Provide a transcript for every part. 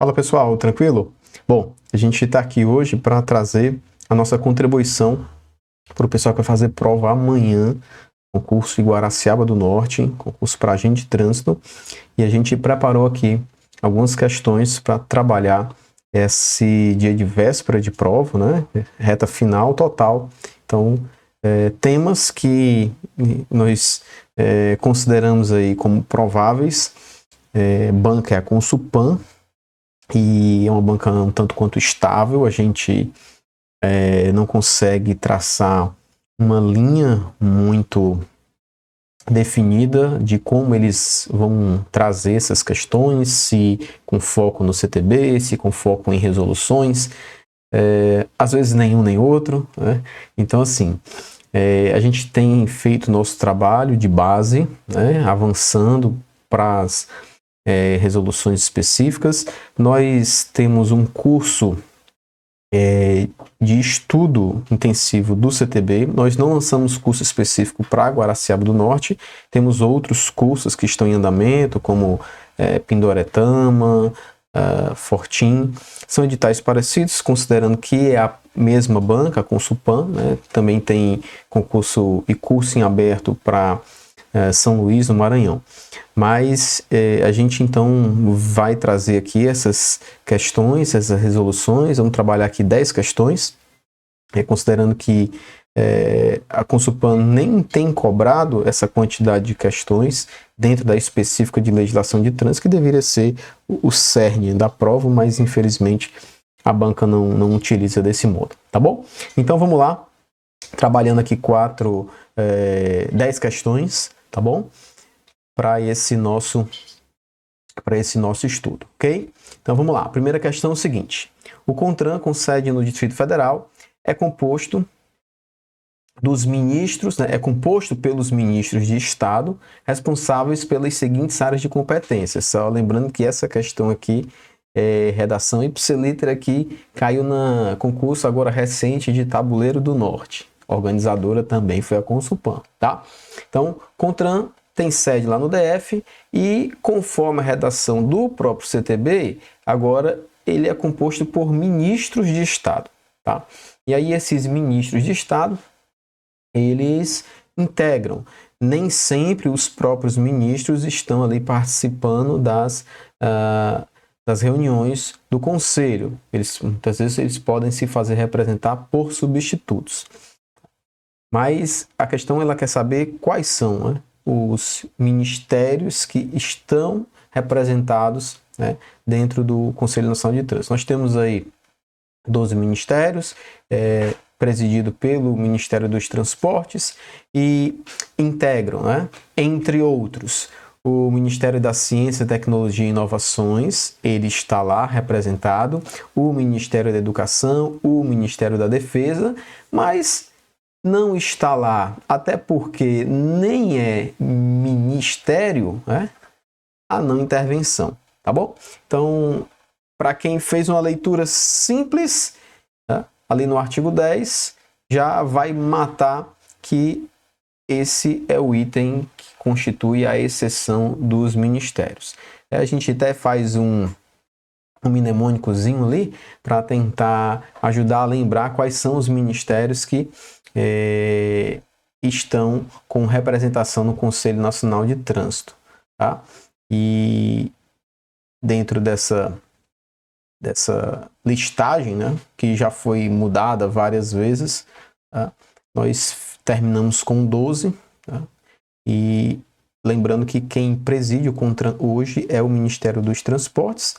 Fala pessoal, tranquilo? Bom, a gente está aqui hoje para trazer a nossa contribuição para o pessoal que vai fazer prova amanhã, concurso em Guaraciaba do Norte, concurso para agente de trânsito, e a gente preparou aqui algumas questões para trabalhar esse dia de véspera de prova, né? Reta final total. Então, temas que nós consideramos aí como prováveis. Banca é a Consulpan, e é uma banca um tanto quanto estável. A gente não consegue traçar uma linha muito definida de como eles vão trazer essas questões, se com foco no CTB, se com foco em resoluções, às vezes nenhum nem outro, né? Então assim, a gente tem feito nosso trabalho de base, né, avançando para as resoluções específicas. Nós temos um curso de estudo intensivo do CTB. Nós não lançamos curso específico para Guaraciaba do Norte. Temos outros cursos que estão em andamento, como Pindoretama, Fortim. São editais parecidos, considerando que é a mesma banca, a Consulpan, né? Também tem concurso e curso em aberto para São Luís, no Maranhão. Mas a gente então vai trazer aqui essas questões, essas resoluções. Vamos trabalhar aqui 10 questões, considerando que a Consulpan nem tem cobrado essa quantidade de questões dentro da específica de legislação de trânsito, que deveria ser o cerne da prova, mas infelizmente a banca não utiliza desse modo, tá bom? Então vamos lá, trabalhando aqui 10 questões, tá bom? Para esse nosso estudo, ok? Então vamos lá. A primeira questão é o seguinte: o CONTRAN, com sede no Distrito Federal, é composto dos ministros, né, é composto pelos ministros de Estado responsáveis pelas seguintes áreas de competência. Só lembrando que essa questão aqui é redação ipsiliter, que caiu na concurso agora recente de Tabuleiro do Norte. A organizadora também foi a Consulpan, tá? Então, CONTRAN tem sede lá no DF e, conforme a redação do próprio CTB, agora ele é composto por ministros de Estado, tá? E aí esses ministros de Estado, eles integram. Nem sempre os próprios ministros estão ali participando das reuniões do conselho. Muitas vezes eles podem se fazer representar por substitutos. Mas a questão, ela quer saber quais são, né, os ministérios que estão representados, né, dentro do Conselho Nacional de Trânsito. Nós temos aí 12 ministérios, presidido pelo Ministério dos Transportes, e integram, né, entre outros, o Ministério da Ciência, Tecnologia e Inovações, ele está lá representado, o Ministério da Educação, o Ministério da Defesa, mas não está lá, até porque nem é ministério, né, a não intervenção, tá bom? Então, para quem fez uma leitura simples, né, ali no artigo 10, já vai matar que esse é o item que constitui a exceção dos ministérios. A gente até faz um mnemônicozinho ali para tentar ajudar a lembrar quais são os ministérios que estão com representação no Conselho Nacional de Trânsito, tá? E dentro dessa listagem, né, que já foi mudada várias vezes, tá? Nós terminamos com 12, tá? E lembrando que quem preside o CONTRAN hoje é o Ministério dos Transportes,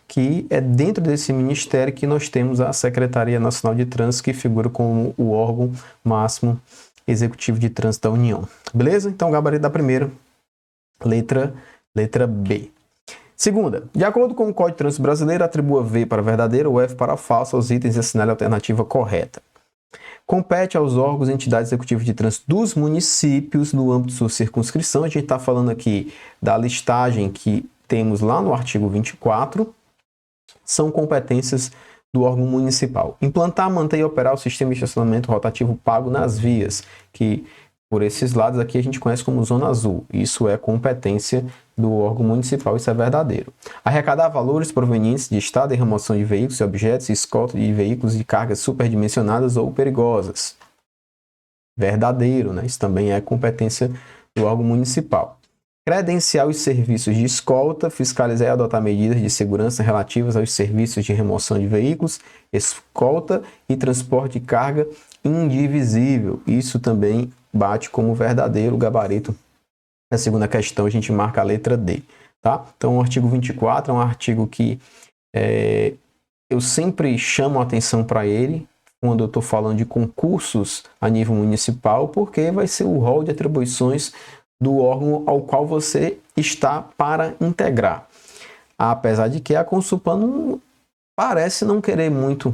que é dentro desse ministério que nós temos a Secretaria Nacional de Trânsito, que figura como o órgão máximo executivo de trânsito da União. Beleza? Então, gabarito da primeira, letra B. Segunda, de acordo com o Código de Trânsito Brasileiro, atribua V para verdadeiro ou F para falso aos itens e assinale a alternativa correta. Compete aos órgãos e entidades executivas de trânsito dos municípios no âmbito de sua circunscrição. A gente está falando aqui da listagem que temos lá no artigo 24, são competências do órgão municipal. Implantar, manter e operar o sistema de estacionamento rotativo pago nas vias, que por esses lados aqui a gente conhece como zona azul. Isso é competência do órgão municipal, isso é verdadeiro. Arrecadar valores provenientes de estado e remoção de veículos e objetos e escolta de veículos de cargas superdimensionadas ou perigosas. Verdadeiro, né? Isso também é competência do órgão municipal. Credenciar os serviços de escolta, fiscalizar e adotar medidas de segurança relativas aos serviços de remoção de veículos, escolta e transporte de carga indivisível. Isso também bate como verdadeiro gabarito. Na segunda questão, a gente marca a letra D. Tá? Então, o artigo 24 é um artigo que eu sempre chamo a atenção para ele quando eu estou falando de concursos a nível municipal, porque vai ser o rol de atribuições do órgão ao qual você está para integrar. Apesar de que a Consulpan parece não querer muito,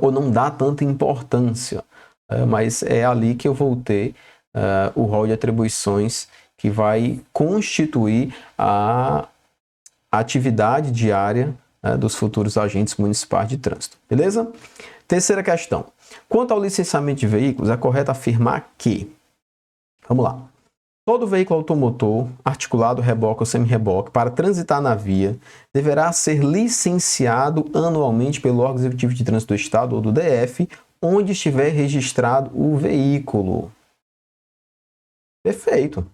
ou não dá tanta importância, mas é ali que eu vou ter o rol de atribuições que vai constituir a atividade diária dos futuros agentes municipais de trânsito. Beleza? Terceira questão. Quanto ao licenciamento de veículos, é correto afirmar que, vamos lá, todo veículo automotor, articulado, reboque ou semi-reboque, para transitar na via, deverá ser licenciado anualmente pelo órgão executivo de trânsito do Estado ou do DF, onde estiver registrado o veículo. Perfeito.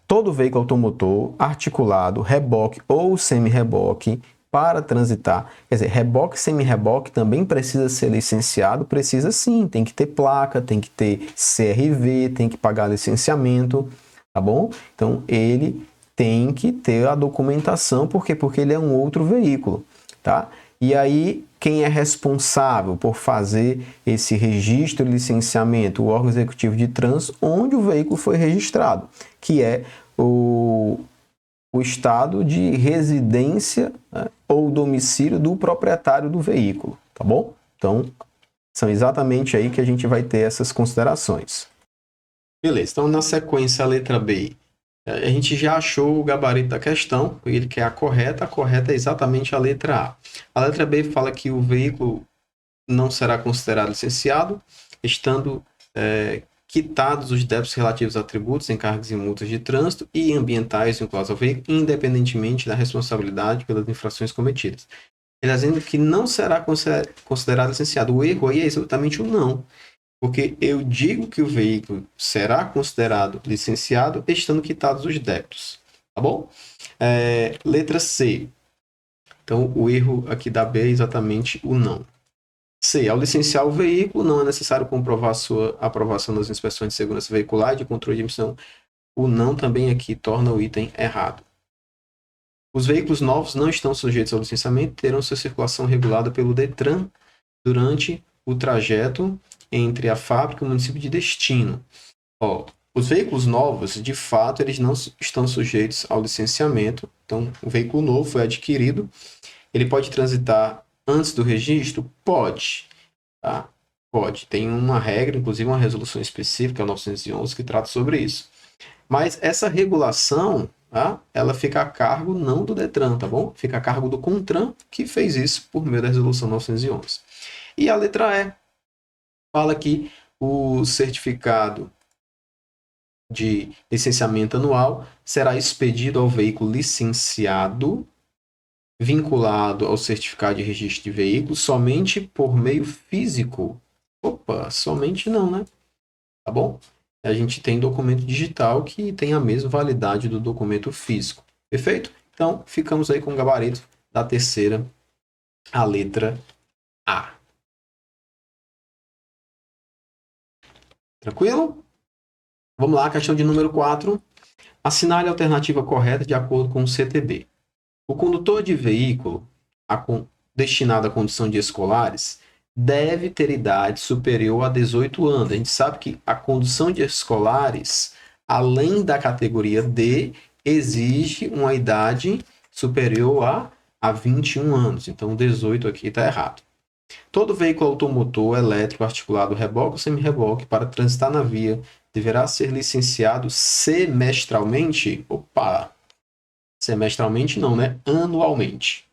Todo veículo automotor, articulado, reboque ou semi-reboque, para transitar, quer dizer, reboque e semi-reboque também precisa ser licenciado, precisa sim, tem que ter placa, tem que ter CRV, tem que pagar licenciamento, tá bom? Então, ele tem que ter a documentação, por quê? Porque ele é um outro veículo, tá? E aí, quem é responsável por fazer esse registro e licenciamento? O órgão executivo de trânsito, onde o veículo foi registrado, que é o estado de residência, né, ou domicílio do proprietário do veículo, tá bom? Então, são exatamente aí que a gente vai ter essas considerações. Beleza, então na sequência a letra B, a gente já achou o gabarito da questão, ele quer a correta é exatamente a letra A. A letra B fala que o veículo não será considerado licenciado, estando quitados os débitos relativos a tributos, encargos e multas de trânsito e ambientais vinculados ao veículo, independentemente da responsabilidade pelas infrações cometidas. Ele está dizendo que não será considerado licenciado. O erro aí é exatamente o não, porque eu digo que o veículo será considerado licenciado estando quitados os débitos. Tá bom? Letra C. Então, o erro aqui da B é exatamente o não. C. Ao licenciar o veículo, não é necessário comprovar a sua aprovação nas inspeções de segurança veicular e de controle de emissão. O não também aqui torna o item errado. Os veículos novos não estão sujeitos ao licenciamento e terão sua circulação regulada pelo DETRAN durante o trajeto entre a fábrica e o município de destino. Os veículos novos, de fato, eles não estão sujeitos ao licenciamento. Então, o veículo novo foi adquirido. Ele pode transitar antes do registro? Pode. Tá? Pode. Tem uma regra, inclusive uma resolução específica, a 911, que trata sobre isso. Mas essa regulação, tá? Ela fica a cargo não do DETRAN, tá bom? Fica a cargo do CONTRAN, que fez isso por meio da resolução 911. E a letra E fala que o certificado de licenciamento anual será expedido ao veículo licenciado, vinculado ao certificado de registro de veículo, somente por meio físico. Opa, somente não, né? Tá bom? A gente tem documento digital que tem a mesma validade do documento físico. Perfeito? Então, ficamos aí com o gabarito da terceira, a letra A. Tranquilo? Vamos lá, questão de número 4. Assinale a alternativa correta de acordo com o CTB. O condutor de veículo destinado à condução de escolares deve ter idade superior a 18 anos. A gente sabe que a condução de escolares, além da categoria D, exige uma idade superior a 21 anos. Então, 18 aqui está errado. Todo veículo automotor, elétrico, articulado, reboque ou semi-reboque, para transitar na via, deverá ser licenciado semestralmente? Opa! Semestralmente não, né? Anualmente.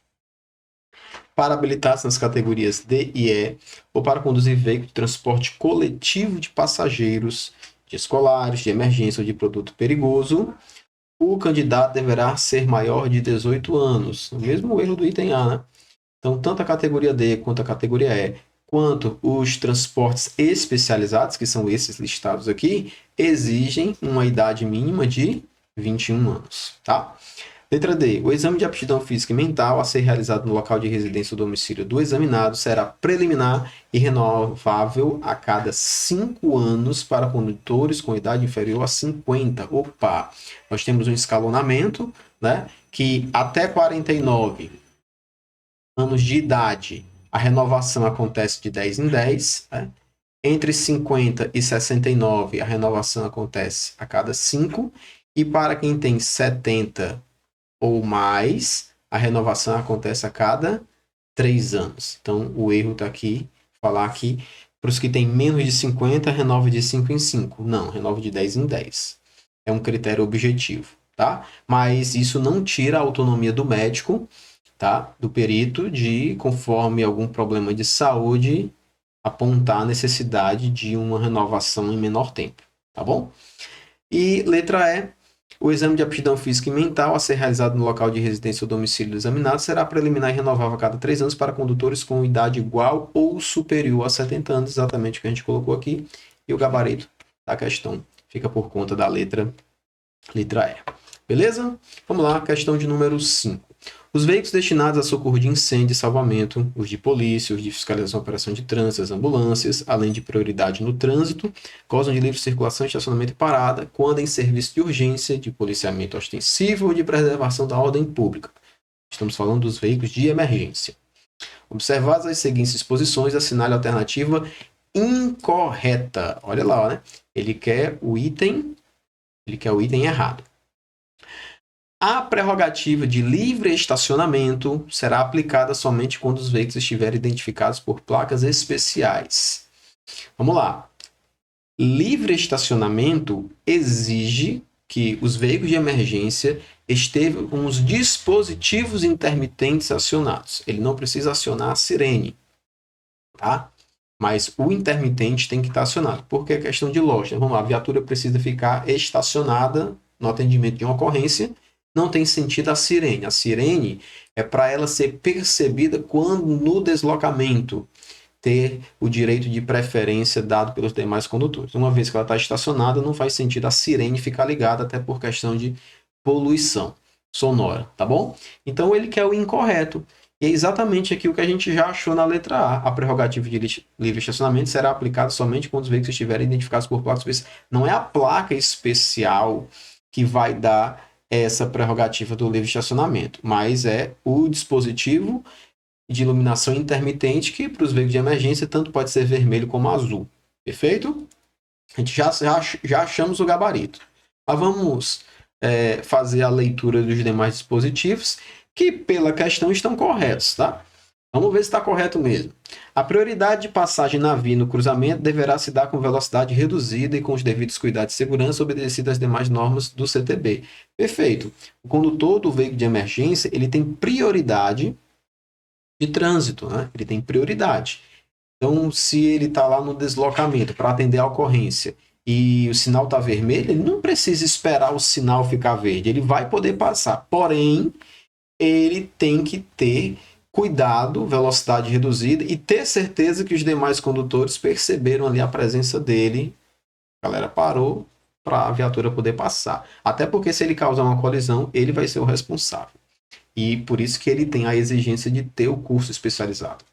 Para habilitar-se nas categorias D e E, ou para conduzir veículo de transporte coletivo de passageiros de escolares, de emergência ou de produto perigoso, o candidato deverá ser maior de 18 anos. O mesmo erro do item A, né? Então, tanto a categoria D quanto a categoria E, quanto os transportes especializados, que são esses listados aqui, exigem uma idade mínima de 21 anos, tá? Letra D. O exame de aptidão física e mental a ser realizado no local de residência ou domicílio do examinado será preliminar e renovável a cada 5 anos para condutores com idade inferior a 50. Opa! Nós temos um escalonamento, né? Que até 49 anos de idade a renovação acontece de 10 em 10, né? Entre 50 e 69 a renovação acontece a cada 5, e para quem tem 70 ou mais, a renovação acontece a cada 3 anos. Então, o erro está aqui, falar aqui, para os que têm menos de 50, renova de 5 em 5. Não, renova de 10 em 10. É um critério objetivo, tá? Mas isso não tira a autonomia do médico, tá? Do perito, de, conforme algum problema de saúde, apontar a necessidade de uma renovação em menor tempo, tá bom? E letra E. O exame de aptidão física e mental a ser realizado no local de residência ou domicílio do examinado será preliminar e renovável a cada 3 anos para condutores com idade igual ou superior a 70 anos, exatamente o que a gente colocou aqui. E o gabarito da questão fica por conta da letra E. Beleza? Vamos lá, questão de número 5. Os veículos destinados a socorro de incêndio e salvamento, os de polícia, os de fiscalização e operação de trânsito, as ambulâncias, além de prioridade no trânsito, gozam de livre circulação, estacionamento e parada, quando em serviço de urgência, de policiamento ostensivo ou de preservação da ordem pública. Estamos falando dos veículos de emergência. Observadas as seguintes disposições, assinale a alternativa incorreta. Olha lá, né? Ele quer o item errado. A prerrogativa de livre estacionamento será aplicada somente quando os veículos estiverem identificados por placas especiais. Vamos lá. Livre estacionamento exige que os veículos de emergência estejam com os dispositivos intermitentes acionados. Ele não precisa acionar a sirene, tá? Mas o intermitente tem que estar acionado, porque é questão de lógica. Vamos lá, a viatura precisa ficar estacionada no atendimento de uma ocorrência. Não tem sentido a sirene. A sirene é para ela ser percebida quando no deslocamento ter o direito de preferência dado pelos demais condutores. Uma vez que ela está estacionada, não faz sentido a sirene ficar ligada, até por questão de poluição sonora, tá bom? Então ele quer o incorreto. E é exatamente aqui o que a gente já achou na letra A. A prerrogativa de livre estacionamento será aplicada somente quando os veículos estiverem identificados por placas especiais. Não é a placa especial que vai dar essa prerrogativa do livre estacionamento, mas é o dispositivo de iluminação intermitente, que para os veículos de emergência tanto pode ser vermelho como azul. Perfeito? A gente já achamos o gabarito. Mas vamos fazer a leitura dos demais dispositivos, que pela questão estão corretos, tá? Vamos ver se está correto mesmo. A prioridade de passagem na via no cruzamento deverá se dar com velocidade reduzida e com os devidos cuidados de segurança, obedecidas as demais normas do CTB. Perfeito. O condutor do veículo de emergência, ele tem prioridade de trânsito, né? Ele tem prioridade. Então, se ele está lá no deslocamento para atender a ocorrência e o sinal está vermelho, ele não precisa esperar o sinal ficar verde. Ele vai poder passar. Porém, ele tem que ter cuidado, velocidade reduzida e ter certeza que os demais condutores perceberam ali a presença dele. A galera parou para a viatura poder passar. Até porque se ele causar uma colisão, ele vai ser o responsável. E por isso que ele tem a exigência de ter o curso especializado.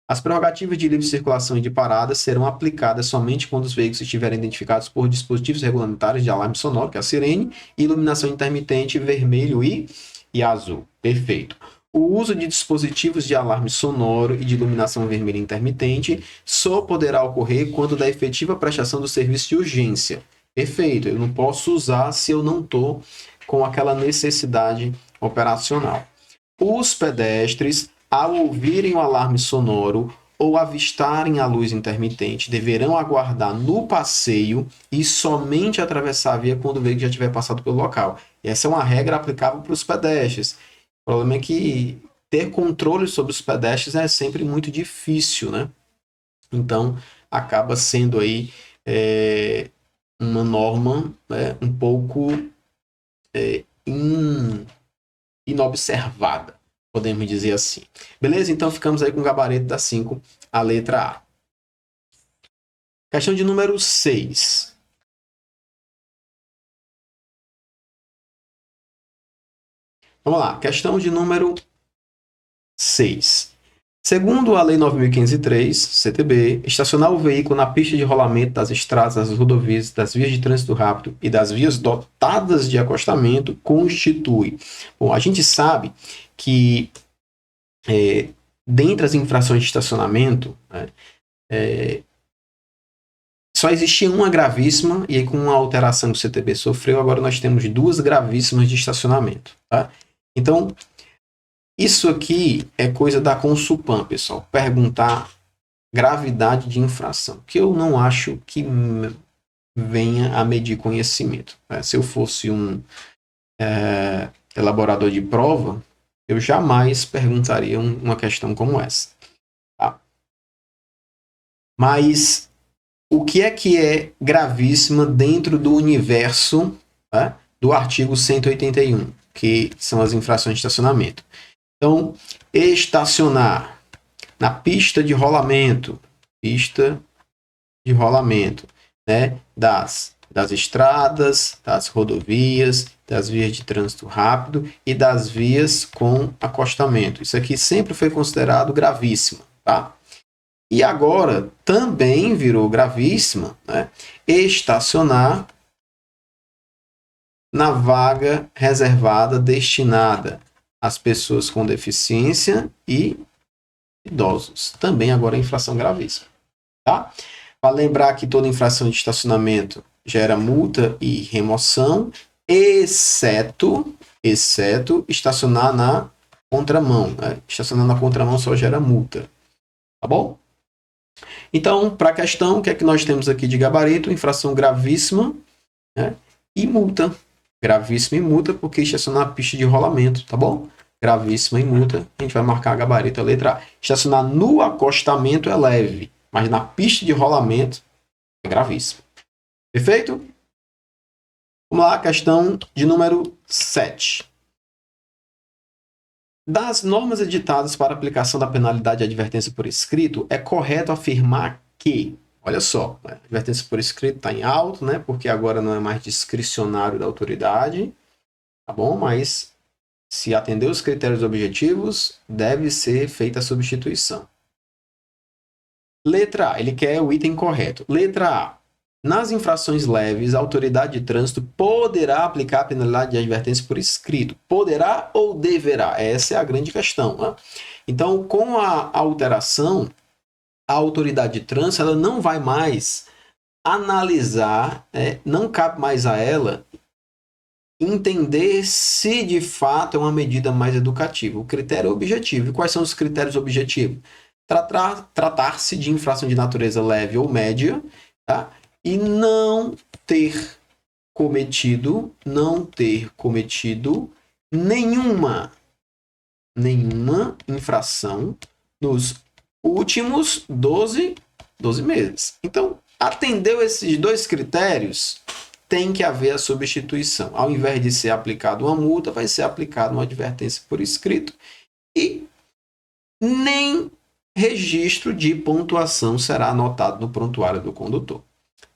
As prerrogativas de livre circulação e de parada serão aplicadas somente quando os veículos estiverem identificados por dispositivos regulamentares de alarme sonoro, que é a sirene, e iluminação intermitente vermelho e azul. Perfeito. O uso de dispositivos de alarme sonoro e de iluminação vermelha intermitente só poderá ocorrer quando da efetiva prestação do serviço de urgência. Perfeito. Eu não posso usar se eu não estou com aquela necessidade operacional. Os pedestres, ao ouvirem o alarme sonoro ou avistarem a luz intermitente, deverão aguardar no passeio e somente atravessar a via quando o veículo já tiver passado pelo local. E essa é uma regra aplicável para os pedestres. O problema é que ter controle sobre os pedestres é sempre muito difícil, né? Então, acaba sendo aí uma norma, né, um pouco inobservada, podemos dizer assim. Beleza? Então ficamos aí com o gabarito da 5, a letra A. Questão de número 6. Vamos lá, questão de número 6. Segundo a Lei 9.503, CTB, estacionar o veículo na pista de rolamento das estradas, das rodovias, das vias de trânsito rápido e das vias dotadas de acostamento constitui. Bom, a gente sabe que dentre as infrações de estacionamento, né, só existia uma gravíssima, e aí com a alteração que o CTB sofreu, agora nós temos 2 gravíssimas de estacionamento. Tá? Então, isso aqui é coisa da Consulpan, pessoal. Perguntar gravidade de infração, que eu não acho que venha a medir conhecimento. Né? Se eu fosse um elaborador de prova, eu jamais perguntaria uma questão como essa. Tá? Mas o que é gravíssima dentro do universo, tá, do artigo 181, que são as infrações de estacionamento? Então, estacionar na pista de rolamento, né, das estradas, das rodovias, das vias de trânsito rápido e das vias com acostamento. Isso aqui sempre foi considerado gravíssimo, tá? E agora também virou gravíssima, né, estacionar na vaga reservada destinada às pessoas com deficiência e idosos. Também agora é infração gravíssima. Tá? Para lembrar que toda infração de estacionamento gera multa e remoção, exceto estacionar na contramão. Né? Estacionar na contramão só gera multa. Tá bom? Então, para a questão, o que é que nós temos aqui de gabarito? Infração gravíssima, né? E multa. Gravíssima e multa, porque estacionar na pista de rolamento, tá bom? Gravíssima e multa, a gente vai marcar a gabarito, a letra A. Estacionar no acostamento é leve, mas na pista de rolamento é gravíssimo. Perfeito? Vamos lá, questão de número 7. Das normas editadas para aplicação da penalidade de advertência por escrito, é correto afirmar que, olha só, a advertência por escrito está em alto, né? Porque agora não é mais discricionário da autoridade, tá bom? Mas se atender os critérios objetivos, deve ser feita a substituição. Letra A, ele quer o item correto. Letra A. Nas infrações leves, a autoridade de trânsito poderá aplicar a penalidade de advertência por escrito. Poderá ou deverá? Essa é a grande questão. Né? Então, com a alteração, a autoridade de trânsito ela não vai mais analisar, não cabe mais a ela entender se de fato é uma medida mais educativa. O critério é objetivo. E quais são os critérios objetivos? Tratar-se de infração de natureza leve ou média, tá? E não ter cometido nenhuma infração nos últimos 12 meses. Então, atendeu esses 2 critérios, tem que haver a substituição. Ao invés de ser aplicada uma multa, vai ser aplicada uma advertência por escrito e nem registro de pontuação será anotado no prontuário do condutor.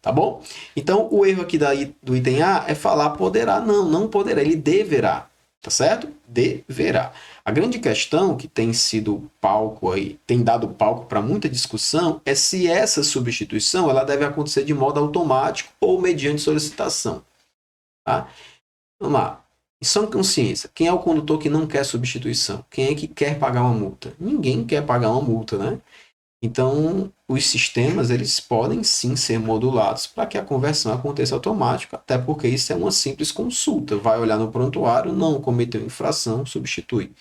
Tá bom? Então, o erro aqui do item A é falar poderá. Não poderá, ele deverá. Tá certo? Deverá. A grande questão que tem sido palco aí, tem dado palco para muita discussão, é se essa substituição ela deve acontecer de modo automático ou mediante solicitação. Tá? Vamos lá. Em sã consciência, quem é o condutor que não quer substituição? Quem é que quer pagar uma multa? Ninguém quer pagar uma multa, né? Então, os sistemas eles podem sim ser modulados para que a conversão aconteça automática, até porque isso é uma simples consulta. Vai olhar no prontuário, não cometeu infração, substitui.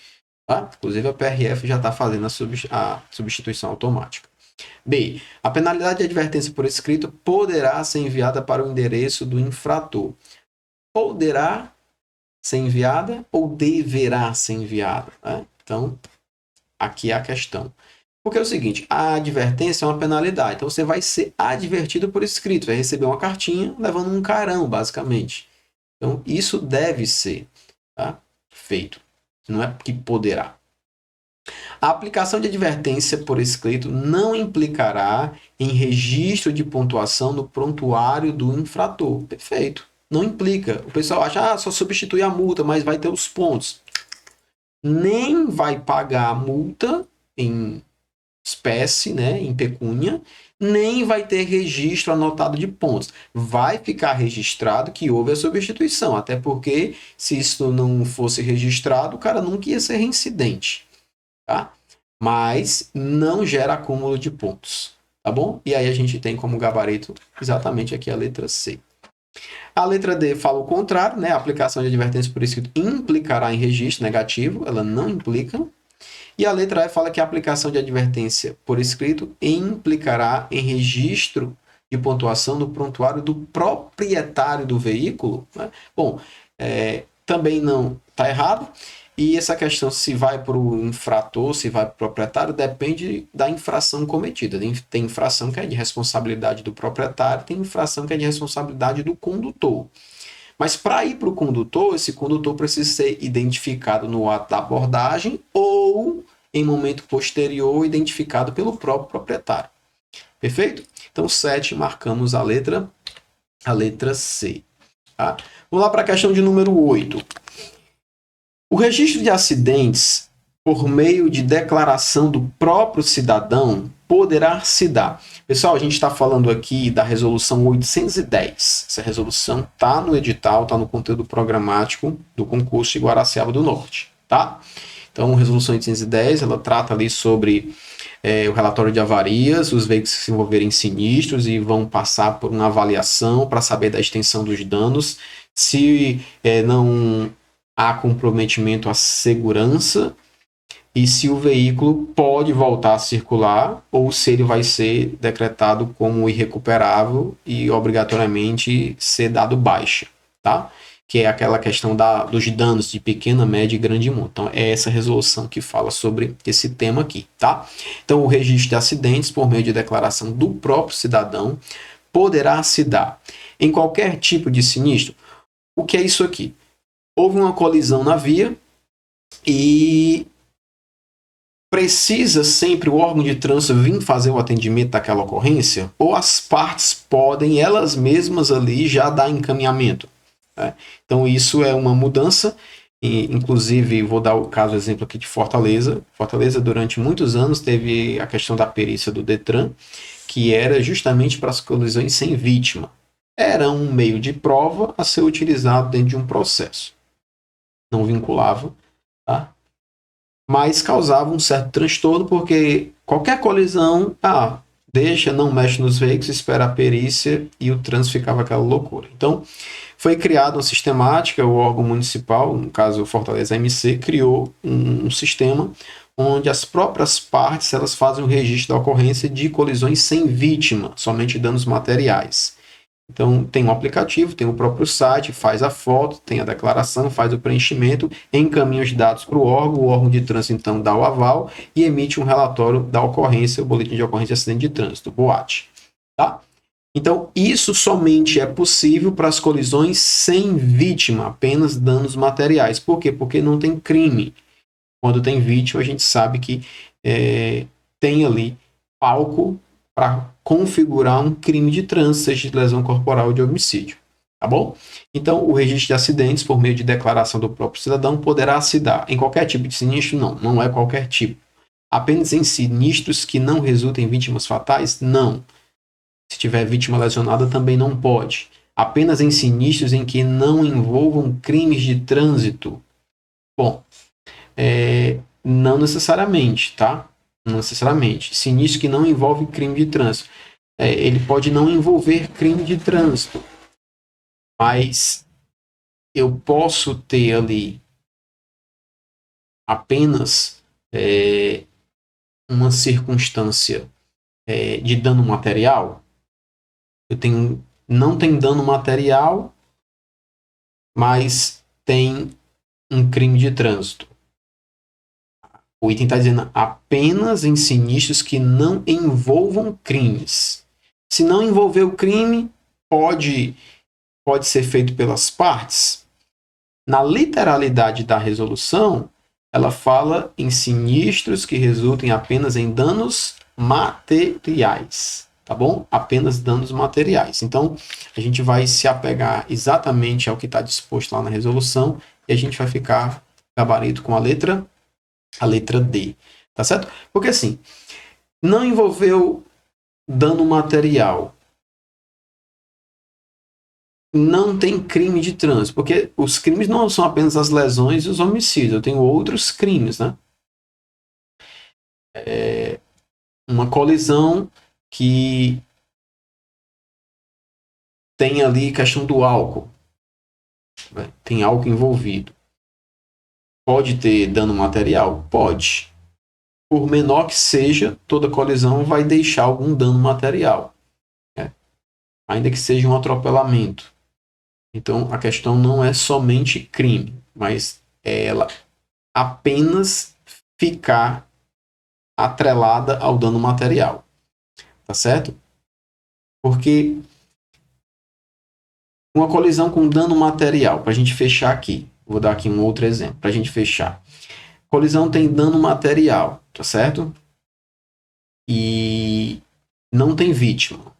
Tá? Inclusive, a PRF já está fazendo a substituição automática. B. A penalidade de advertência por escrito poderá ser enviada para o endereço do infrator. Poderá ser enviada ou deverá ser enviada? Né? Então, aqui é a questão. Porque é o seguinte, a advertência é uma penalidade. Então você vai ser advertido por escrito, vai receber uma cartinha levando um carão, basicamente. Então isso deve ser, tá, feito. Não é que poderá. A aplicação de advertência por escrito não implicará em registro de pontuação no prontuário do infrator. Perfeito. Não implica. O pessoal acha, só substitui a multa, mas vai ter os pontos. Nem vai pagar a multa em espécie, né, em pecúnia, nem vai ter registro anotado de pontos. Vai ficar registrado que houve a substituição, até porque se isso não fosse registrado, o cara nunca ia ser reincidente, tá? Mas não gera acúmulo de pontos, tá bom? E aí a gente tem como gabarito exatamente aqui a letra C. A letra D fala o contrário, né? A aplicação de advertência por escrito implicará em registro negativo, ela não implica. E a letra E fala que a aplicação de advertência por escrito implicará em registro de pontuação no prontuário do proprietário do veículo, né? Bom, também não está errado. E essa questão se vai para o infrator, se vai para o proprietário, depende da infração cometida. Tem infração que é de responsabilidade do proprietário, tem infração que é de responsabilidade do condutor. Mas para ir para o condutor, esse condutor precisa ser identificado no ato da abordagem ou em momento posterior identificado pelo próprio proprietário. Perfeito? Então, 7, marcamos a letra C. Tá? Vamos lá para a questão de número 8. O registro de acidentes por meio de declaração do próprio cidadão poderá se dar. Pessoal, a gente está falando aqui da resolução 810. Essa resolução está no edital, está no conteúdo programático do concurso de Guaraciaba do Norte, tá? Então, a resolução 810, ela trata ali sobre o relatório de avarias, os veículos que se envolverem em sinistros e vão passar por uma avaliação para saber da extensão dos danos, se não há comprometimento à segurança e se o veículo pode voltar a circular ou se ele vai ser decretado como irrecuperável e obrigatoriamente ser dado baixa, tá? Que é aquela questão dos danos de pequena, média e grande monta. Então, é essa resolução que fala sobre esse tema aqui, tá? Então, o registro de acidentes por meio de declaração do próprio cidadão poderá se dar em qualquer tipo de sinistro. O que é isso aqui? Houve uma colisão na via e precisa sempre o órgão de trânsito vir fazer o atendimento daquela ocorrência? Ou as partes podem elas mesmas ali já dar encaminhamento? Né? Então isso é uma mudança, e, inclusive vou dar o caso exemplo aqui de Fortaleza. Fortaleza durante muitos anos teve a questão da perícia do Detran, que era justamente para as colisões sem vítima. Era um meio de prova a ser utilizado dentro de um processo. Não vinculava, tá? Mas causava um certo transtorno, porque qualquer colisão, deixa, não mexe nos veículos, espera a perícia e o trânsito ficava aquela loucura. Então, foi criada uma sistemática, o órgão municipal, no caso Fortaleza MC, criou um sistema onde as próprias partes elas fazem o registro da ocorrência de colisões sem vítima, somente danos materiais. Então, tem um aplicativo, tem o próprio site, faz a foto, tem a declaração, faz o preenchimento, encaminha os dados para o órgão de trânsito, então, dá o aval e emite um relatório da ocorrência, o boletim de ocorrência de acidente de trânsito, BOAT. Tá? Então, isso somente é possível para as colisões sem vítima, apenas danos materiais. Por quê? Porque não tem crime. Quando tem vítima, a gente sabe que tem ali palco para configurar um crime de trânsito, seja de lesão corporal ou de homicídio. Tá bom? Então, o registro de acidentes, por meio de declaração do próprio cidadão, poderá se dar em qualquer tipo de sinistro? Não é qualquer tipo. Apenas em sinistros que não resultem em vítimas fatais? Não. Se tiver vítima lesionada, também não pode. Apenas em sinistros em que não envolvam crimes de trânsito? Bom, não necessariamente, tá? Não necessariamente. Sinistro que não envolve crime de trânsito. Ele pode não envolver crime de trânsito, mas eu posso ter ali apenas uma circunstância de dano material. Não tem dano material, mas tem um crime de trânsito. O item está dizendo apenas em sinistros que não envolvam crimes. Se não envolver o crime, pode ser feito pelas partes. Na literalidade da resolução, ela fala em sinistros que resultem apenas em danos materiais, tá bom? Apenas danos materiais. Então, a gente vai se apegar exatamente ao que está disposto lá na resolução e a gente vai ficar gabarito com a letra D, tá certo? Porque assim, não envolveu dano material, não tem crime de trânsito, porque os crimes não são apenas as lesões e os homicídios, eu tenho outros crimes, né? Uma colisão que tem ali questão do álcool, né? Tem álcool envolvido. Pode ter dano material? Pode. Por menor que seja, toda colisão vai deixar algum dano material, né? Ainda que seja um atropelamento. Então, a questão não é somente crime, mas é ela apenas ficar atrelada ao dano material. Tá certo? Porque uma colisão com dano material, para a gente fechar aqui, vou dar aqui um outro exemplo, para a gente fechar. Colisão tem dano material, tá certo? E não tem vítima.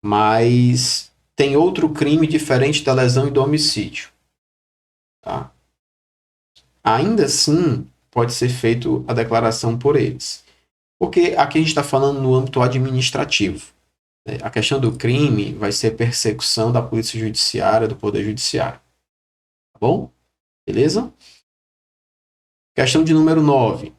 Mas tem outro crime diferente da lesão e do homicídio. Tá? Ainda assim, pode ser feito a declaração por eles. Porque aqui a gente está falando no âmbito administrativo. A questão do crime vai ser persecução da polícia judiciária, do poder judiciário. Tá bom? Beleza? Questão de número 9.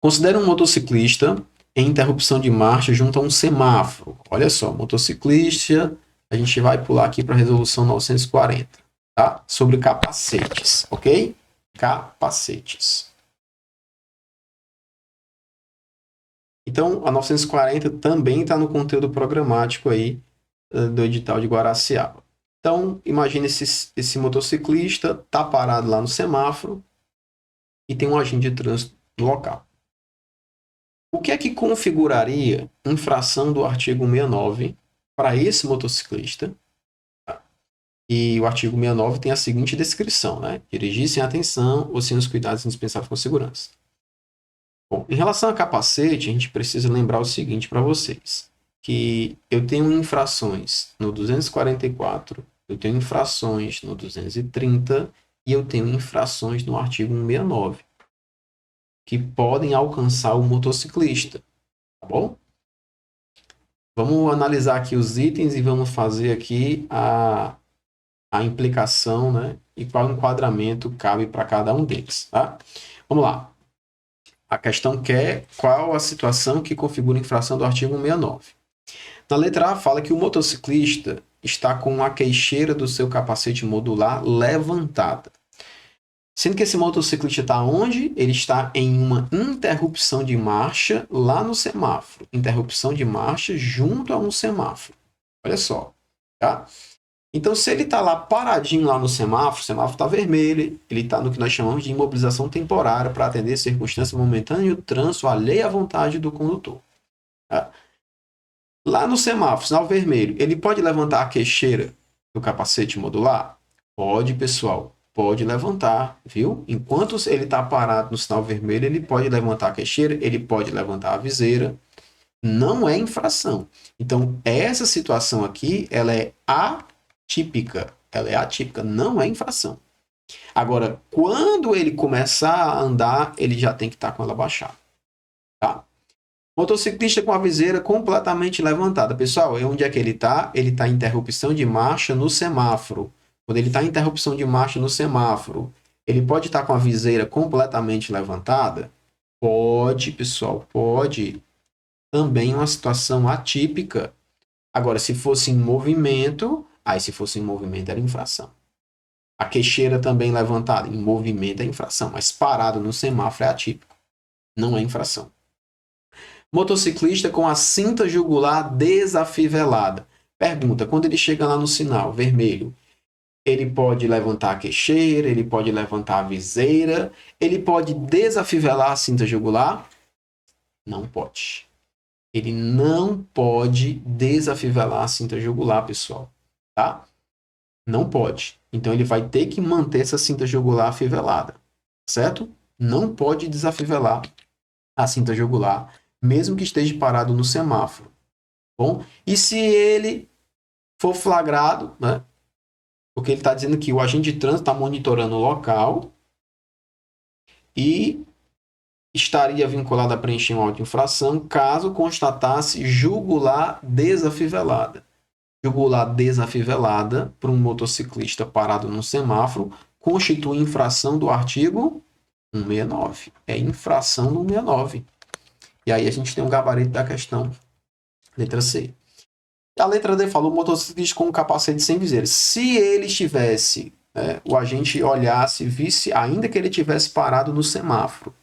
Considere um motociclista em interrupção de marcha junto a um semáforo. Olha só, motociclista, a gente vai pular aqui para a resolução 940, tá? Sobre capacetes, ok? Capacetes. Então, a 940 também está no conteúdo programático aí do edital de Guaraciaba. Então, imagine esse motociclista está parado lá no semáforo e tem um agente de trânsito no local. O que é que configuraria infração do artigo 69 para esse motociclista? E o artigo 69 tem a seguinte descrição, né? Dirigir sem atenção ou sem os cuidados indispensáveis com segurança. Bom, em relação a capacete, a gente precisa lembrar o seguinte para vocês, que eu tenho infrações no 244, eu tenho infrações no 230 e eu tenho infrações no artigo 169, que podem alcançar o motociclista, tá bom? Vamos analisar aqui os itens e vamos fazer aqui a implicação, né? E qual enquadramento cabe para cada um deles, tá? Vamos lá. A questão quer qual a situação que configura a infração do artigo 169. Na letra A fala que o motociclista está com a queixeira do seu capacete modular levantada. Sendo que esse motociclista está onde? Ele está em uma interrupção de marcha lá no semáforo. Interrupção de marcha junto a um semáforo. Olha só, tá? Então, se ele está lá paradinho lá no semáforo, o semáforo está vermelho, ele está no que nós chamamos de imobilização temporária para atender circunstância momentânea do trânsito alheia à vontade do condutor. Tá? Lá no semáforo, sinal vermelho, ele pode levantar a queixeira do capacete modular? Pode, pessoal. Pode levantar, viu? Enquanto ele está parado no sinal vermelho, ele pode levantar a queixeira, ele pode levantar a viseira. Não é infração. Então, essa situação aqui, ela é atípica. Ela é atípica, não é infração. Agora, quando ele começar a andar, ele já tem que estar com ela baixada. Tá? Motociclista com a viseira completamente levantada. Pessoal, onde é que ele está? Ele está em interrupção de marcha no semáforo. Quando ele está em interrupção de marcha no semáforo, ele pode estar com a viseira completamente levantada? Pode, pessoal, pode. Também uma situação atípica. Agora, se fosse em movimento, aí se fosse em movimento era infração. A queixeira também levantada, em movimento é infração, mas parado no semáforo é atípico. Não é infração. Motociclista com a cinta jugular desafivelada. Pergunta, quando ele chega lá no sinal vermelho, ele pode levantar a queixeira, ele pode levantar a viseira, ele pode desafivelar a cinta jugular? Não pode. Ele não pode desafivelar a cinta jugular, pessoal, tá? Não pode. Então ele vai ter que manter essa cinta jugular afivelada, certo? Não pode desafivelar a cinta jugular, mesmo que esteja parado no semáforo. Bom, e se ele for flagrado, né? Porque ele está dizendo que o agente de trânsito está monitorando o local e estaria vinculado a preencher uma auto-infração caso constatasse jugular desafivelada. Jugular desafivelada para um motociclista parado no semáforo constitui infração do artigo 169. É infração do 169. E aí a gente tem um gabarito da questão, letra C. A letra D falou motociclista com capacete sem viseira. Se ele estivesse, o agente olhasse, visse, ainda que ele tivesse parado no semáforo,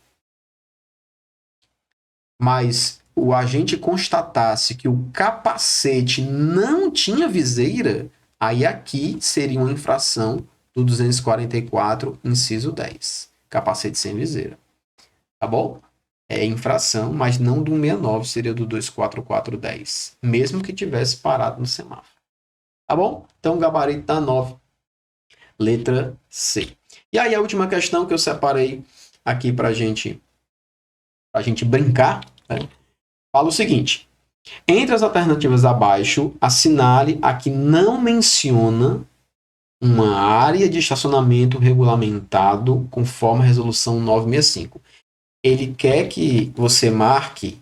mas o agente constatasse que o capacete não tinha viseira, aí aqui seria uma infração do 244, inciso 10. Capacete sem viseira. Tá bom? É infração, mas não do 169, seria do 24410, mesmo que tivesse parado no semáforo. Tá bom? Então, gabarito da 9, letra C. E aí, a última questão que eu separei aqui pra gente brincar, né? Fala o seguinte: entre as alternativas abaixo, assinale a que não menciona uma área de estacionamento regulamentado conforme a resolução 965. Ele quer que você marque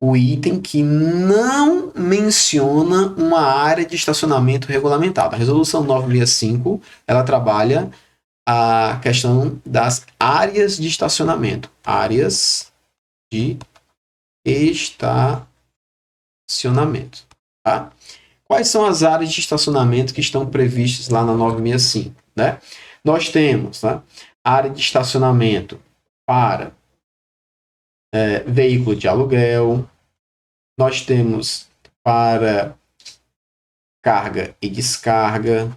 o item que não menciona uma área de estacionamento regulamentado. A resolução 965, ela trabalha a questão das áreas de estacionamento. Áreas de estacionamento. Tá? Quais são as áreas de estacionamento que estão previstas lá na 965? Né? Nós temos, tá, área de estacionamento para veículo de aluguel, nós temos para carga e descarga,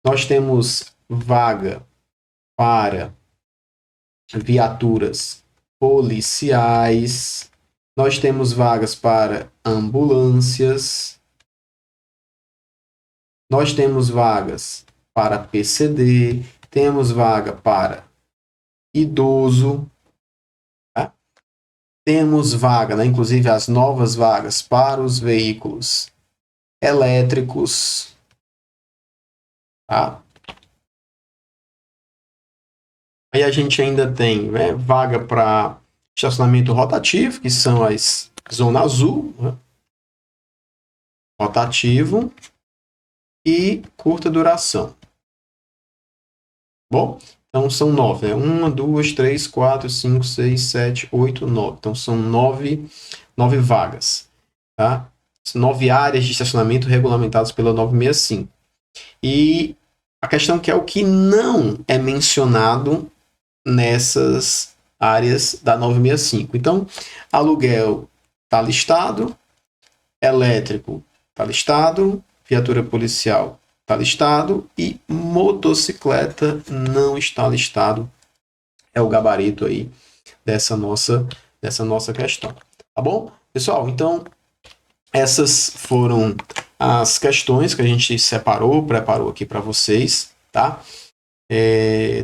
nós temos vaga para viaturas policiais, nós temos vagas para ambulâncias, nós temos vagas para PCD, temos vaga para idoso, tá? Temos vaga, né, inclusive as novas vagas para os veículos elétricos, tá? Aí a gente ainda tem, né, vaga para estacionamento rotativo, que são as zona azul, né? Rotativo e curta duração. Bom, então são 9, né? 1, 2, 3, 4, 5, 6, 7, 8, 9. Então são 9 vagas, tá? 9 áreas de estacionamento regulamentadas pela 965. E a questão que é o que não é mencionado nessas áreas da 965. Então, aluguel está listado, elétrico está listado, viatura policial está listado e motocicleta não está listado. É o gabarito aí dessa nossa questão. Tá bom? Pessoal, então essas foram as questões que a gente preparou aqui para vocês, tá?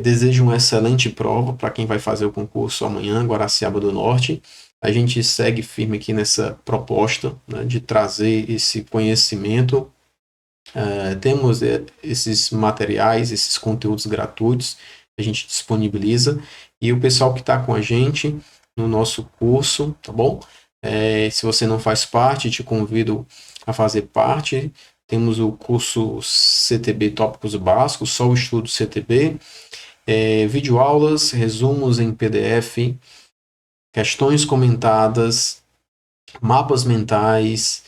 Desejo uma excelente prova para quem vai fazer o concurso amanhã, Guaraciaba do Norte. A gente segue firme aqui nessa proposta, né, de trazer esse conhecimento. Temos esses materiais, esses conteúdos gratuitos que a gente disponibiliza. E o pessoal que está com a gente no nosso curso, tá bom? Se você não faz parte, te convido a fazer parte. Temos o curso CTB Tópicos Básicos, só o estudo CTB, videoaulas, resumos em PDF, questões comentadas, mapas mentais,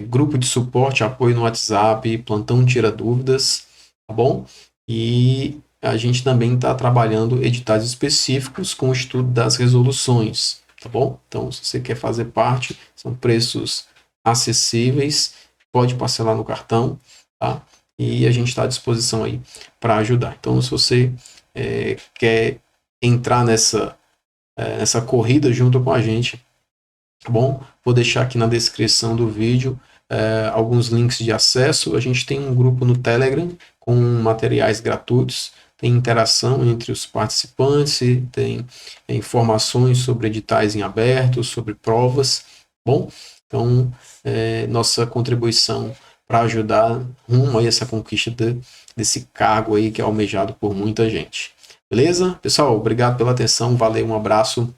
grupo de suporte, apoio no WhatsApp, plantão tira dúvidas, tá bom? E a gente também está trabalhando editais específicos com o estudo das resoluções, tá bom? Então, se você quer fazer parte, são preços acessíveis pode parcelar no cartão, tá? E a gente está à disposição aí para ajudar. Então, se você quer entrar nessa corrida junto com a gente, tá bom? Vou deixar aqui na descrição do vídeo alguns links de acesso. A gente tem um grupo no Telegram com materiais gratuitos, tem interação entre os participantes, tem informações sobre editais em aberto, sobre provas, bom? Então, nossa contribuição para ajudar rumo a essa conquista desse cargo aí que é almejado por muita gente. Beleza? Pessoal, obrigado pela atenção, valeu, um abraço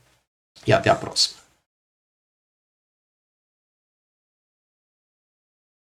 e até a próxima.